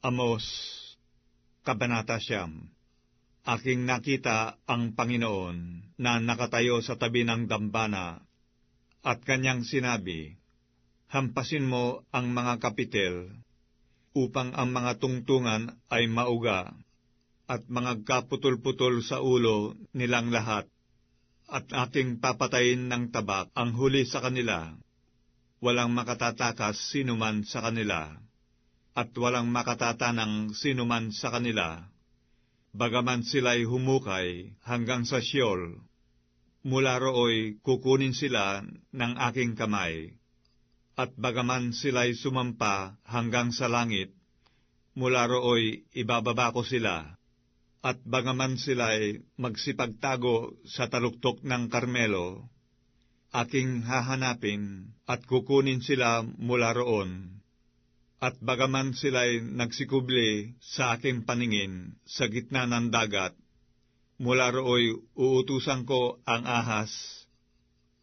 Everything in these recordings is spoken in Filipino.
Amos, Kabanata 9. Aking nakita ang Panginoon na nakatayo sa tabi ng dambana at kanyang sinabi, hampasin mo ang mga kapitel upang ang mga tungtungan ay mauga at mga kaputol-putol sa ulo nilang lahat, at aking papatayin ng tabak ang huli sa kanila. Walang makatatakas sinuman sa kanila, at walang makatatanang sinuman sa kanila. Bagaman sila'y humukay hanggang sa Sheol, mula rooy kukunin sila ng aking kamay. At bagaman sila'y sumampa hanggang sa langit, mula rooy ibababa ko sila. At bagaman sila'y magsipagtago sa taluktok ng Karmelo, aking hahanapin at kukunin sila mula roon. At bagaman sila'y nagsikubli sa aking paningin sa gitna ng dagat, mula rooy uutusan ko ang ahas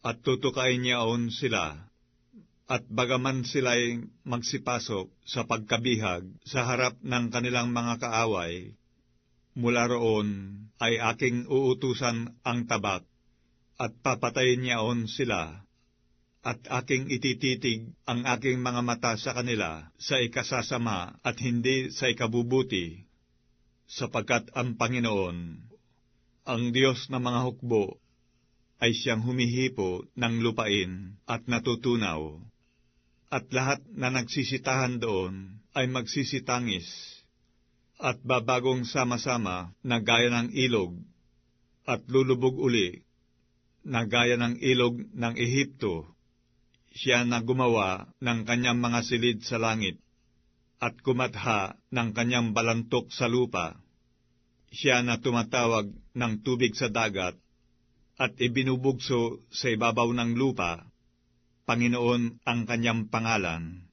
at tutukain niyaon sila. At bagaman sila'y magsipasok sa pagkabihag sa harap ng kanilang mga kaaway, mula roon ay aking uutusan ang tabak, at papatayin niyaon sila, at aking itititig ang aking mga mata sa kanila sa ikasasama at hindi sa ikabubuti, sapagkat ang Panginoon, ang Diyos ng mga hukbo, ay siyang humihipo ng lupain at natutunaw, at lahat na nagsisitahan doon ay magsisitangis, at babagong sama-sama na gaya ng ilog, at lulubog uli, na gaya ng ilog ng Ehipto. Siya na gumawa ng kanyang mga silid sa langit, at kumatha ng kanyang balantok sa lupa. Siya na tumatawag ng tubig sa dagat, at ibinubugso sa ibabaw ng lupa. Panginoon ang kanyang pangalan.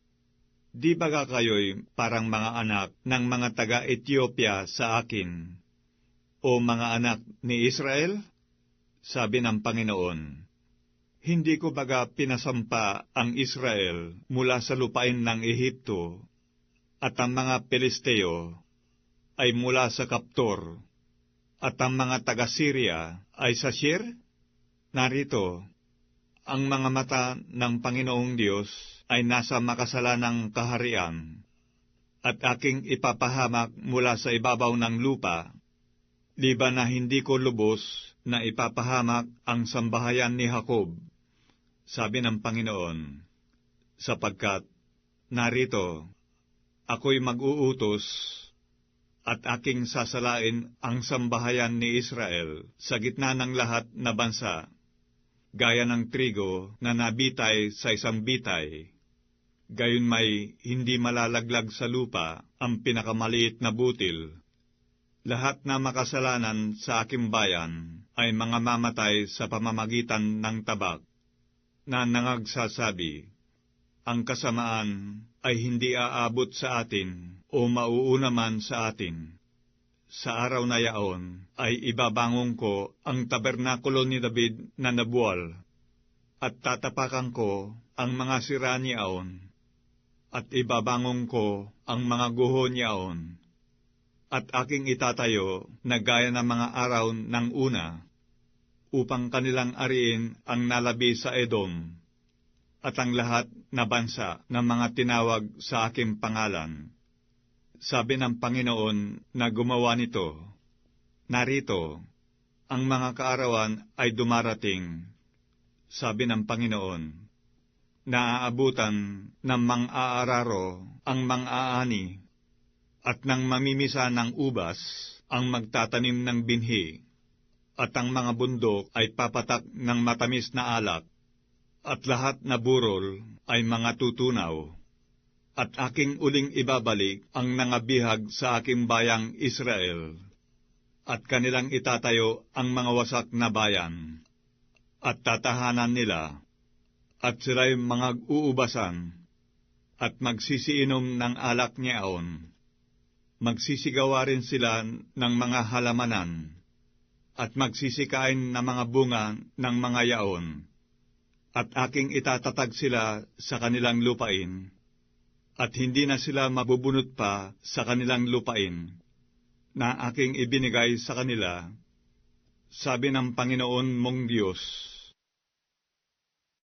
Di baga kayo'y parang mga anak ng mga taga-Ethiopia sa akin, o mga anak ni Israel? Sabi ng Panginoon, hindi ko baga pinasampa ang Israel mula sa lupain ng Ehipto, at ang mga Pelisteo ay mula sa Kaptor, at ang mga taga-Syria ay sa Shir? Narito, ang mga mata ng Panginoong Diyos ay nasa makasalanang kaharian, at aking ipapahamak mula sa ibabaw ng lupa, liban na hindi ko lubos na ipapahamak ang sambahayan ni Jacob, sabi ng Panginoon, sapagkat, narito, ako'y mag-uutos, at aking sasalain ang sambahayan ni Israel sa gitna ng lahat na bansa, gaya ng trigo na nabitay sa isang bitay. Gayon may hindi malalaglag sa lupa ang pinakamaliit na butil. Lahat na makasalanan sa aking bayan ay mga mamatay sa pamamagitan ng tabak, na nangagsasabi, ang kasamaan ay hindi aabot sa atin o mauuna man sa atin. Sa araw na yaon ay ibabangon ko ang tabernakulo ni David na nabuwal, at tatapakan ko ang mga sira niyaon, at ibabangon ko ang mga guho niyaon, at aking itatayo na gaya ng mga araw ng una, upang kanilang ariin ang nalabi sa Edom, at ang lahat na bansa ng mga tinawag sa aking pangalan. Sabi ng Panginoon na gumawa nito, narito, ang mga kaarawan ay dumarating, sabi ng Panginoon, naaabutan ng mang-aararo ang mang-aani, at ng mamimisa ng ubas ang magtatanim ng binhi, at ang mga bundok ay papatak ng matamis na alak, at lahat na burol ay mga tutunaw. At aking uling ibabalik ang nangabihag sa aking bayang Israel, at kanilang itatayo ang mga wasak na bayan, at tatahanan nila, at sila'y mga uubasan, at magsisiinom ng alak niyaon. Magsisigawa rin sila ng mga halamanan, at magsisikain ng mga bunga ng mga yaon, at aking itatatag sila sa kanilang lupain, at hindi na sila mabubunot pa sa kanilang lupain na aking ibinigay sa kanila, sabi ng Panginoon mong Diyos.